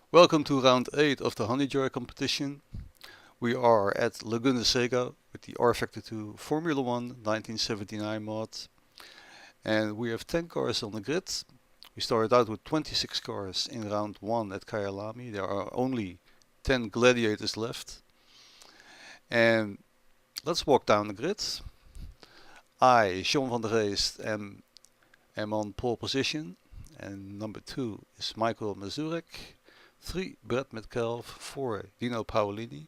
Welcome to round 8 of the Honeyjoy competition. We are at Laguna Seca with the rFactor 2 Formula 1 1979 mod. And we have 10 cars on the grid. We started out with 26 cars in round 1 at Kyalami. There are only 10 gladiators left. And let's walk down the grid. I, John van der Geest, am on pole position. And number 2 is Michael Mazurek. 3 Brett Metcalf, 4 Dino Paolini,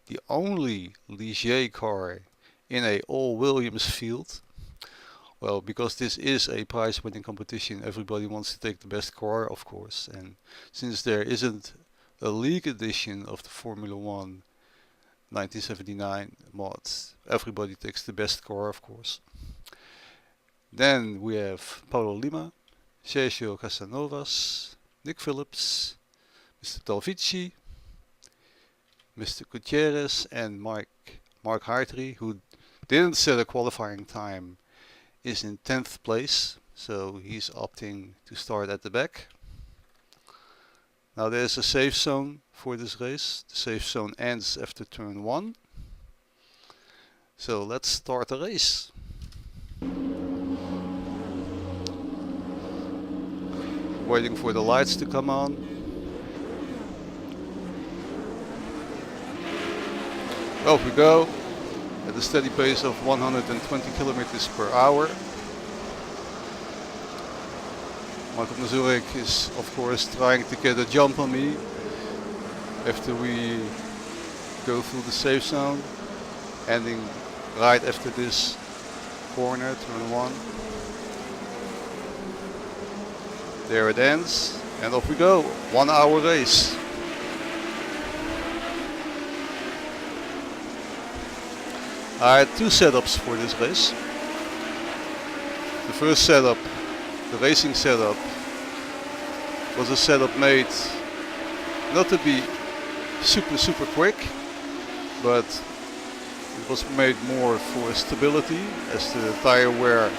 the only Ligier car in a all Williams field. Well, because this is a prize winning competition, everybody wants to take the best car, of course, and since there isn't a league edition of the Formula 1 1979 mods, everybody takes the best car, of course. Then we have Paulo Lima, Sergio Casanovas, Nick Phillips, Mr. Talvici, Mr. Gutierrez, and Mark Hartley, who didn't set a qualifying time, is in 10th place, so he's opting to start at the back. Now there's a safe zone for this race. The safe zone ends after turn 1. So let's start the race. Waiting for the lights to come on. Off we go at a steady pace of 120 kilometers per hour. Michael Mazurek is of course trying to get a jump on me after we go through the safe zone, ending right after this corner, turn 1. There it ends, and off we go, 1 hour race. I had 2 setups for this race. The first setup, the racing setup, was a setup made not to be super quick, but it was made more for stability as the tire wear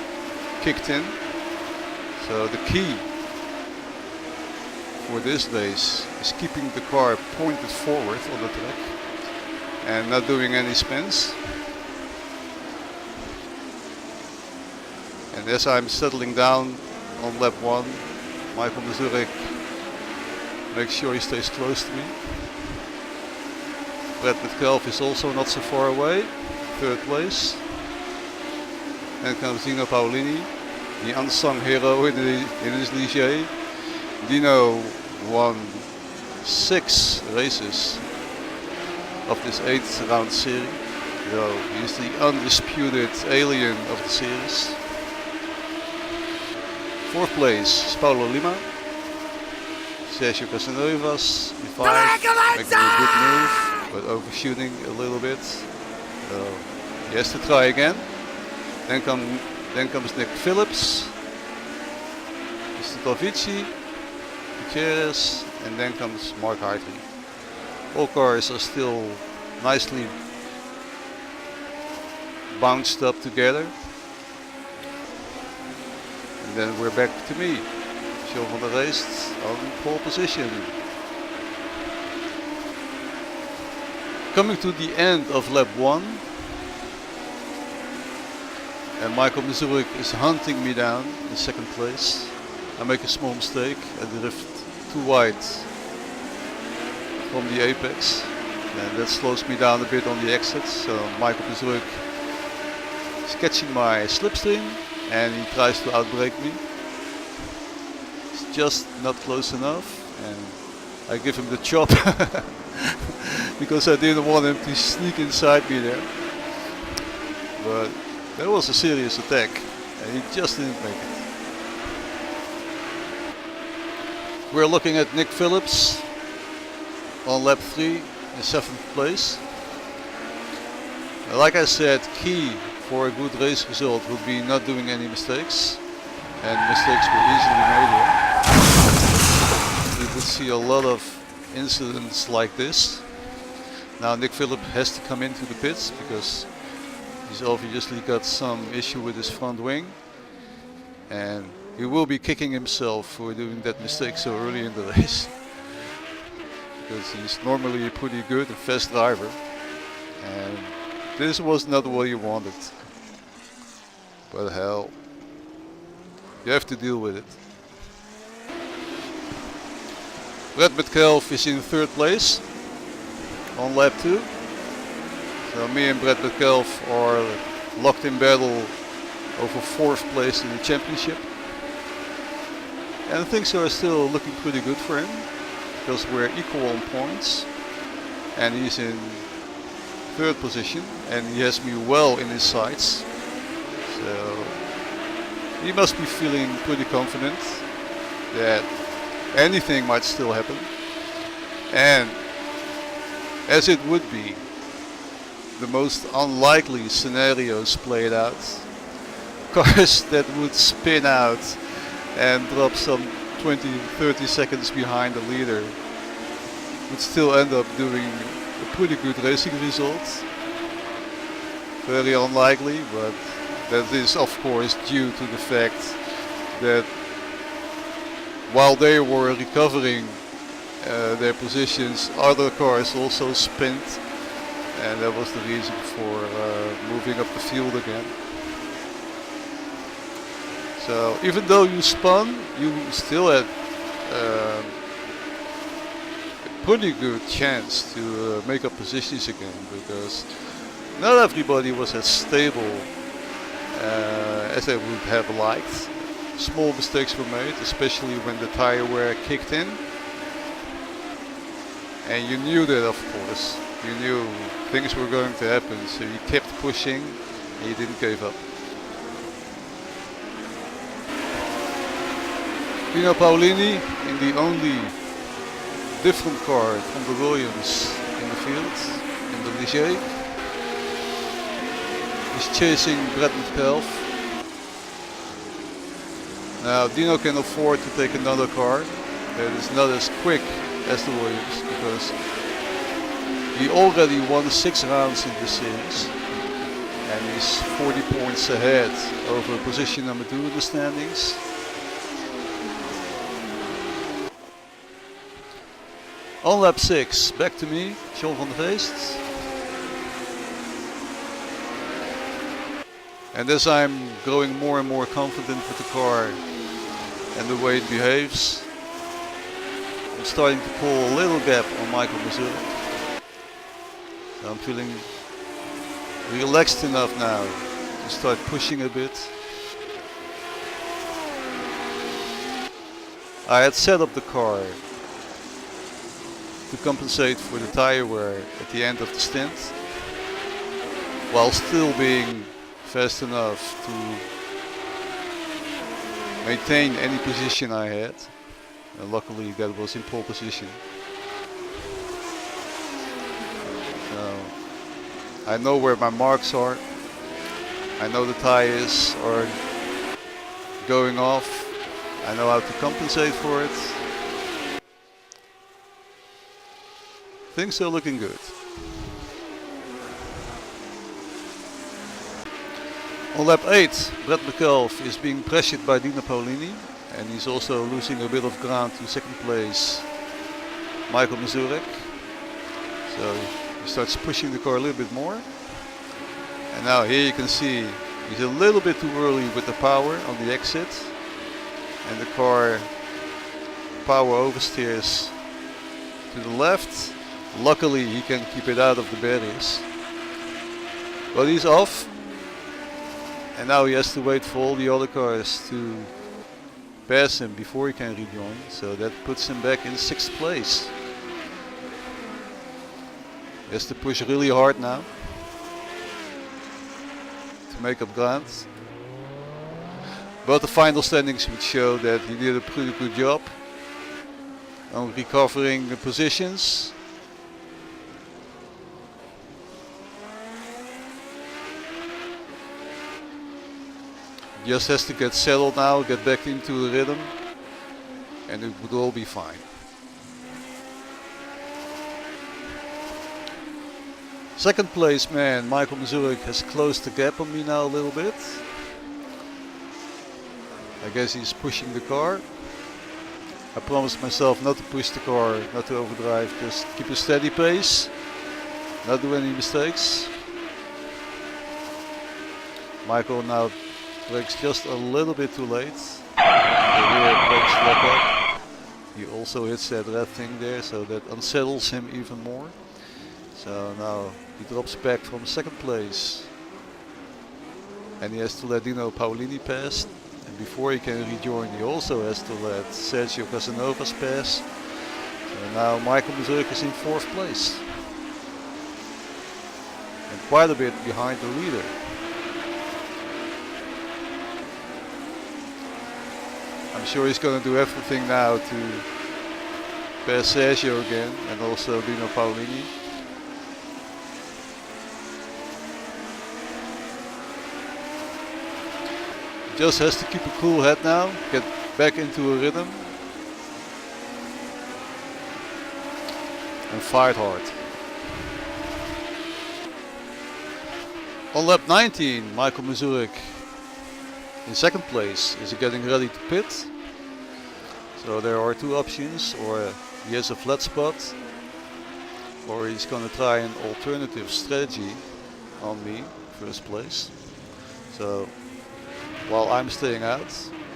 kicked in. So the key for this race is keeping the car pointed forward on the track and not doing any spins. And as I'm settling down on lap 1, Michael Mazurek makes sure he stays close to me. Brett Metcalf is also not so far away, 3rd place. And comes Dino Paolini, the unsung hero in his Ligier. Dino won 6 races of this 8th round series, so he's the undisputed alien of the series. 4th place is Paulo Lima. Sergio Casanovas in 5, making a good move, but overshooting a little bit. So he has to try again. Then comes Nick Phillips, Mr. Talvici, Gutierrez, and then comes Mark Hartley. All cars are still nicely bounced up together. And then we're back to me, John van der Geest, on pole position. Coming to the end of lap 1, and Michael Mazurek is hunting me down in 2nd place. I make a small mistake, I drift too wide from the apex, and that slows me down a bit on the exit. So Michael Mazurek is catching my slipstream, and he tries to outbrake me. It's just not close enough, and I give him the chop because I didn't want him to sneak inside me there. But that was a serious attack, and he just didn't make it. We're looking at Nick Phillips on lap 3 in 7th place. Like I said, key for a good race result would be not doing any mistakes, and mistakes were easily made here. We would see a lot of incidents like this. Now Nick Phillips has to come into the pits because he's obviously got some issue with his front wing, and he will be kicking himself for doing that mistake so early in the race. because he's normally a pretty good and fast driver, and this was not what he wanted. But hell, you have to deal with it. Brad Metcalf is in third place on lap 2. So me and Brad Metcalf are locked in battle over fourth place in the championship. And things are still looking pretty good for him, because we're equal on points. And he's in third position, and he has me well in his sights. So he must be feeling pretty confident that anything might still happen. And as it would be, the most unlikely scenarios played out. Cars that would spin out and drop some 20-30 seconds behind the leader would still end up doing a pretty good racing result. Very unlikely, but that is of course due to the fact that while they were recovering their positions, other cars also spent, and that was the reason for moving up the field again. So even though you spun, you still had a pretty good chance to make up positions again, because not everybody was as stable as they would have liked. Small mistakes were made, especially when the tire wear kicked in. And you knew that, of course. You knew things were going to happen, so you kept pushing and you didn't give up. Pino Paolini in the only different car from the Williams in the field, in the Ligier. He's chasing Brad Metcalf. Now Dino can afford to take another car that is not as quick as the Williams, because he already won 6 rounds in this series and he's 40 points ahead over position number 2 in the standings. On lap 6, back to me, John van der Veest. And as I'm growing more and more confident with the car and the way it behaves, I'm starting to pull a little gap on Michael Mazurek. So I'm feeling relaxed enough now to start pushing a bit. I had set up the car to compensate for the tire wear at the end of the stint, while still being fast enough to maintain any position I had. And luckily that was in pole position. So I know where my marks are. I know the tires are going off. I know how to compensate for it. Things are looking good. On lap 8, Brad Metcalf is being pressured by Dino Paolini, and he's also losing a bit of ground to second place Michael Mazurek. So he starts pushing the car a little bit more. And now here you can see he's a little bit too early with the power on the exit, and the car power oversteers to the left. Luckily he can keep it out of the barriers, but he's off, and now he has to wait for all the other cars to pass him before he can rejoin, so that puts him back in 6th place. He has to push really hard now to make up ground, but the final standings would show that he did a pretty good job on recovering the positions. Just has to get settled now, get back into the rhythm, and it would all be fine. Second place man, Michael Mazurek, has closed the gap on me now a little bit. I guess he's pushing the car. I promised myself not to push the car, not to overdrive, just keep a steady pace, not do any mistakes. Michael now brakes just a little bit too late. The rear brakes lock up. He also hits that red thing there, so that unsettles him even more. So now he drops back from second place. And he has to let Dino Paolini pass. And before he can rejoin, he also has to let Sergio Casanovas pass. So now Michael Mazurek is in fourth place. And quite a bit behind the leader. I'm sure he's going to do everything now to pass Sergio again and also Dino Paolini. Just has to keep a cool head now, get back into a rhythm and fight hard. On lap 19, Michael Mazurek in second place is getting ready to pit. So there are two options, or he has a flat spot, or he's going to try an alternative strategy on me, first place. So while I'm staying out,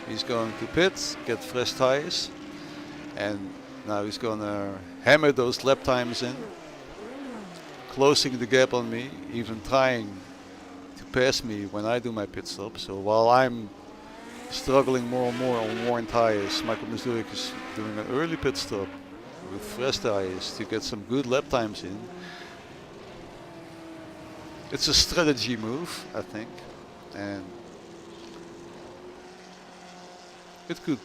he's going to pit, get fresh tires, and now he's going to hammer those lap times in, closing the gap on me, even trying to pass me when I do my pit stop. So while I'm struggling more and more on worn tires, Michael Mazurek is doing an early pit stop with fresh tires to get some good lap times in. It's a strategy move, I think, and it could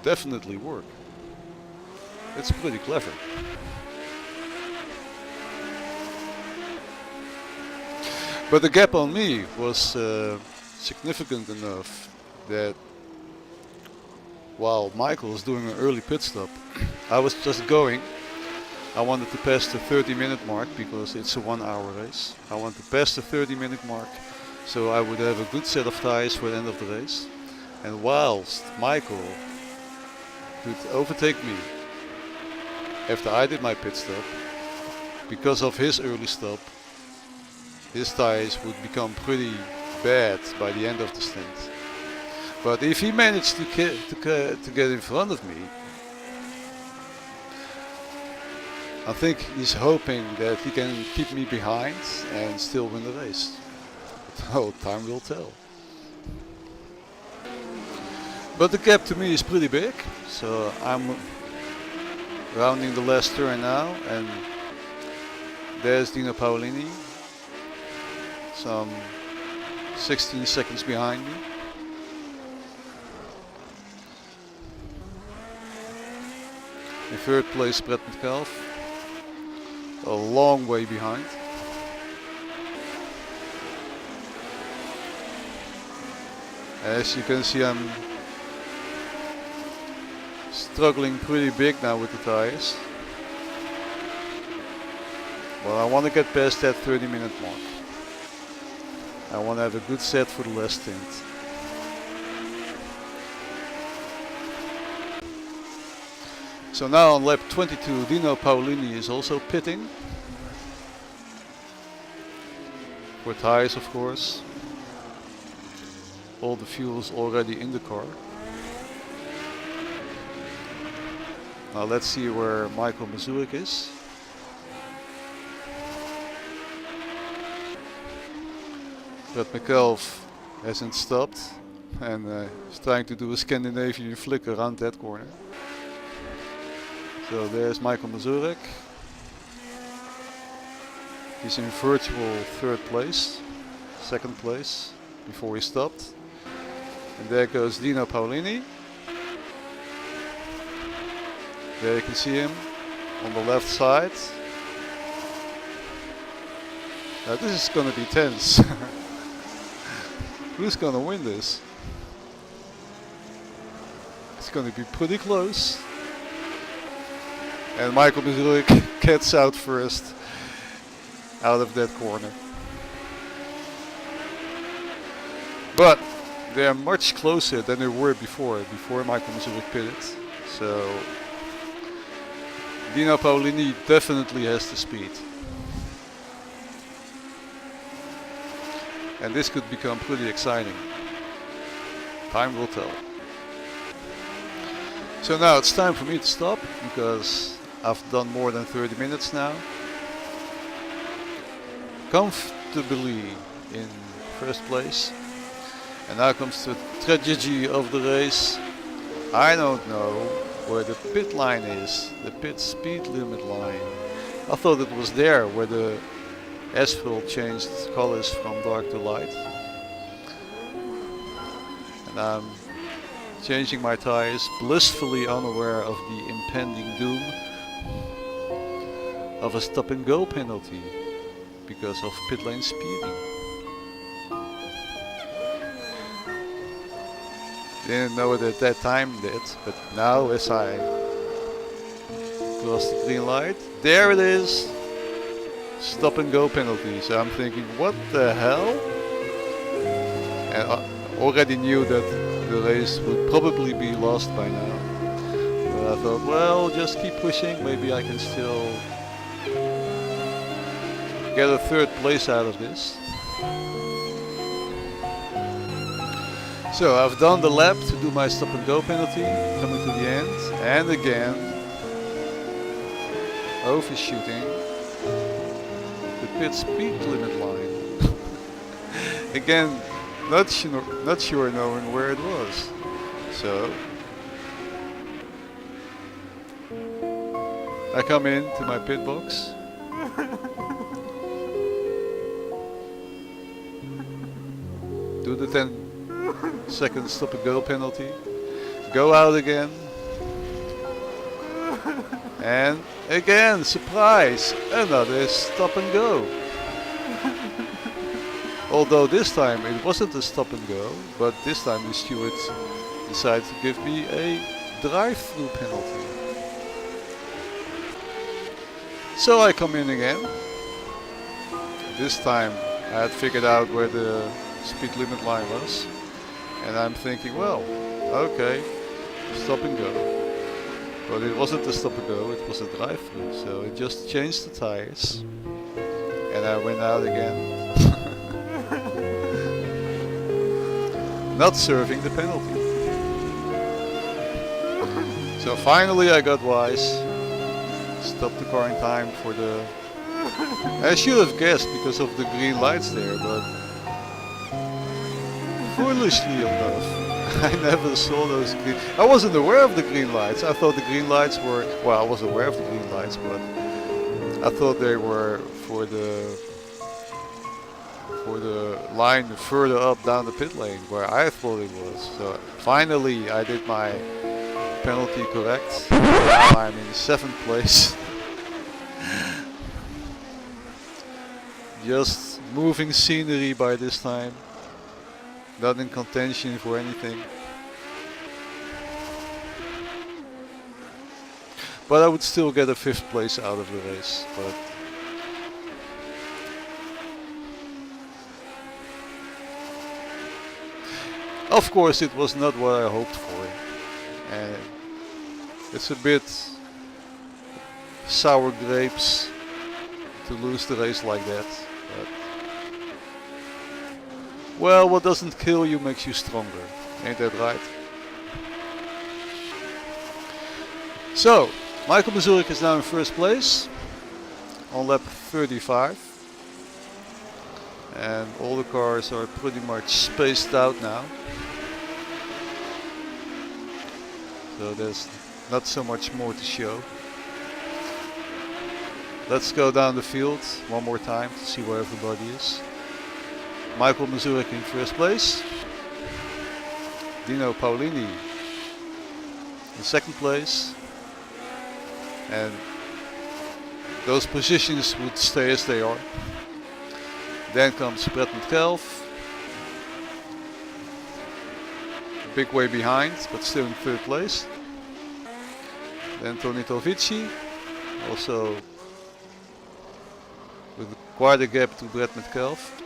definitely work. It's pretty clever. But the gap on me was significant enough that while Michael was doing an early pit stop, I was just going. I wanted to pass the 30-minute mark because it's a 1-hour race. I wanted to pass the 30-minute mark so I would have a good set of tires for the end of the race. And whilst Michael could overtake me after I did my pit stop, because of his early stop, his tires would become pretty bad by the end of the stint. But if he managed to get in front of me, I think he's hoping that he can keep me behind and still win the race. Oh, time will tell. But the gap to me is pretty big, so I'm rounding the last turn now, and there's Dino Paolini, some 16 seconds behind me. In third place, Brett Metcalf, a long way behind. As you can see, I'm struggling pretty big now with the tires. Well, I want to get past that 30-minute mark. I want to have a good set for the last stint. So now on lap 22, Dino Paolini is also pitting. For tires, of course. All the fuel's already in the car. Now let's see where Michael Mazurek is. Brett Metcalf hasn't stopped and is trying to do a Scandinavian flick around that corner. So there's Michael Mazurek. He's in virtual third place, second place, before he stopped. And there goes Dino Paolini. There you can see him on the left side. Now this is going to be tense. Who's going to win this? It's going to be pretty close. And Michael Mazurek gets out first out of that corner. But they are much closer than they were before Michael Mazurek pitted. So Dino Paolini definitely has the speed. And this could become pretty exciting. Time will tell. So now it's time for me to stop because I've done more than 30 minutes now. Comfortably in first place. And now comes the tragedy of the race. I don't know where the pit line is, the pit speed limit line. I thought it was there where the asphalt changed colors from dark to light. And I'm changing my tires, blissfully unaware of the impending doom of a stop and go penalty because of pit lane speeding. Didn't know it at that time that, but now as I cross the green light, there it is, stop and go penalty. So I'm thinking, what the hell? And I already knew that the race would probably be lost by now. But I thought, well, just keep pushing, maybe I can still get a third place out of this. So I've done the lap to do my stop and go penalty, coming to the end, and again overshooting the pit speed limit line. Again, not sure knowing where it was. So I come into my pit box. Do the 10-second stop and go penalty, go out again, and again, surprise, another stop and go. Although this time it wasn't a stop and go, but this time the steward decided to give me a drive-through penalty. So I come in again. This time I had figured out where the speed limit line was. And I'm thinking, well, okay, stop and go. But it wasn't a stop and go, it was a drive-through. So it just changed the tires. And I went out again. Not serving the penalty. So finally I got wise. Stopped the car in time for the... I should have guessed because of the green lights there, but... foolishly enough, I never saw those green... I wasn't aware of the green lights. I thought the green lights were... Well, I was aware of the green lights, but... I thought they were for the line further up down the pit lane, where I thought it was. So finally I did my penalty correct. Now I'm in 7th place. Just moving scenery by this time. Not in contention for anything. But I would still get a 5th place out of the race. But of course it was not what I hoped for. And it's a bit sour grapes to lose the race like that. But well, what doesn't kill you makes you stronger. Ain't that right? So, Michael Mazurek is now in 1st place on lap 35. And all the cars are pretty much spaced out now. So there's not so much more to show. Let's go down the field one more time to see where everybody is. Michael Mazurek in 1st place. Dino Paolini in 2nd place. And those positions would stay as they are. Then comes Brett Metcalf. A big way behind, but still in 3rd place. Then Tony Tovici, also with quite a gap to Brett Metcalf.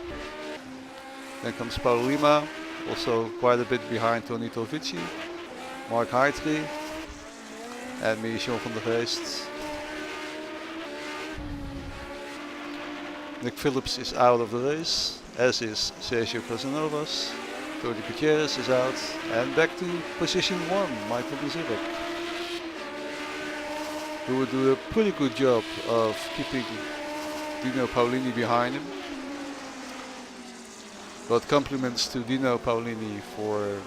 Then comes Paulo Lima, also quite a bit behind Tony Tovici, Mark Heitri, and me, Sean van der Geest. Nick Phillips is out of the race, as is Sergio Casanovas. Tony Gutierrez is out, and back to position 1, Michael Mazurek, who would do a pretty good job of keeping Dino Paolini behind him. But compliments to Dino Paolini for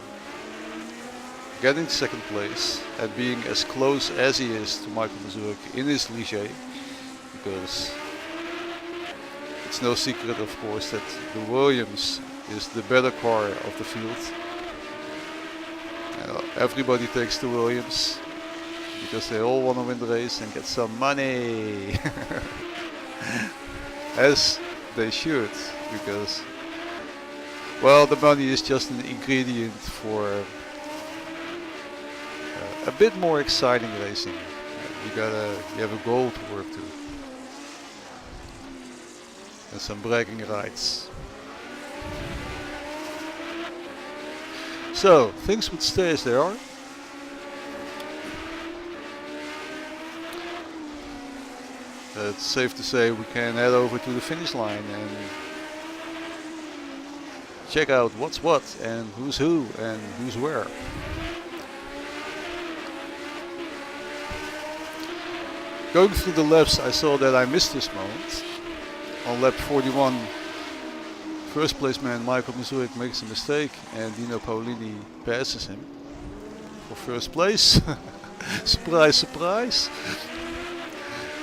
getting second place and being as close as he is to Michael Mazurek in his Ligier, because it's no secret, of course, that the Williams is the better car of the field. Everybody takes the Williams because they all want to win the race and get some money. As they should, because, well, the money is just an ingredient for a bit more exciting racing. You have a goal to work to, and some bragging rights. So things would stay as they are. It's safe to say we can head over to the finish line and check out what's what and who's who and who's where. Going through the laps, I saw that I missed this moment. On lap 41, first place man Michael Mazurek makes a mistake and Dino Paolini passes him for first place. Surprise, surprise!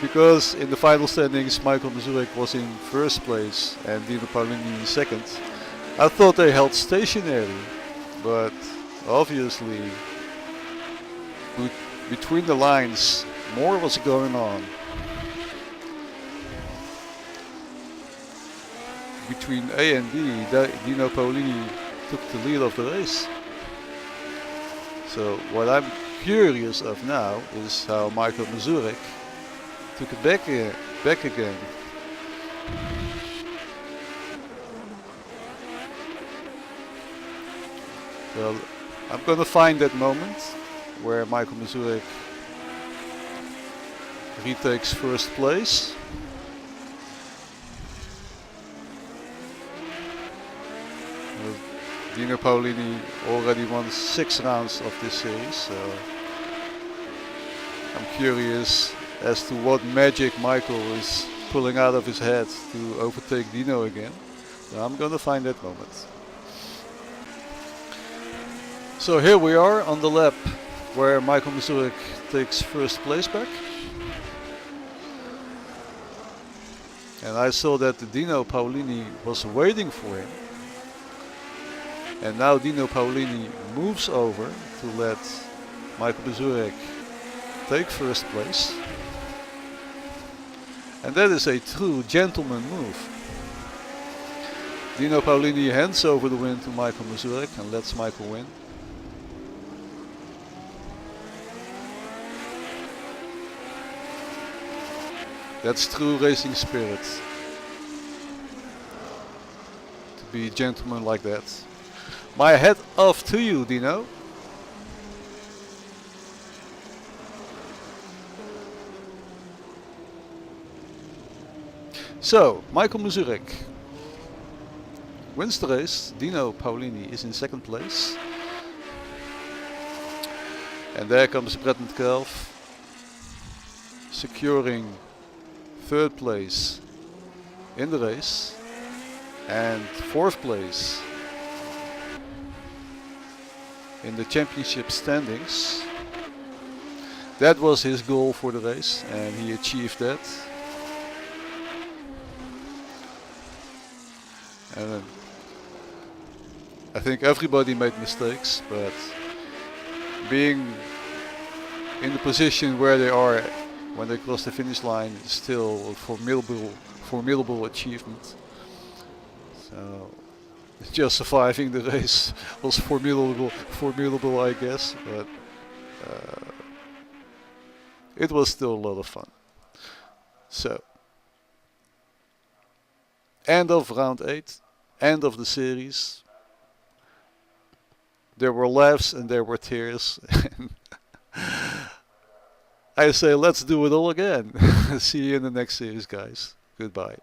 Because in the final standings Michael Mazurek was in first place and Dino Paolini in second. I thought they held stationary, but obviously between the lines more was going on. Between A and B, Dino Paolini took the lead of the race. So what I'm curious of now is how Michael Mazurek took it back again. Well, I'm gonna find that moment where Michael Mazurek retakes first place. Dino Paolini already won 6 rounds of this series, so I'm curious as to what magic Michael is pulling out of his head to overtake Dino again. So I'm gonna find that moment. So here we are on the lap where Michael Mazurek takes first place back. And I saw that Dino Paolini was waiting for him. And now Dino Paolini moves over to let Michael Mazurek take first place. And that is a true gentleman move. Dino Paolini hands over the win to Michael Mazurek and lets Michael win. That's true racing spirit. To be a gentleman like that. My hat off to you, Dino. So, Michael Mazurek wins the race. Dino Paolini is in second place. And there comes Breton Kelf, securing third place in the race and fourth place in the championship standings. That was his goal for the race and he achieved that. And I think everybody made mistakes, but being in the position where they are when they cross the finish line is still a formidable achievement. So just surviving the race was formidable, I guess, but it was still a lot of fun. So, end of round 8, end of the series. There were laughs and there were tears. I say let's do it all again. See you in the next series, guys. Goodbye.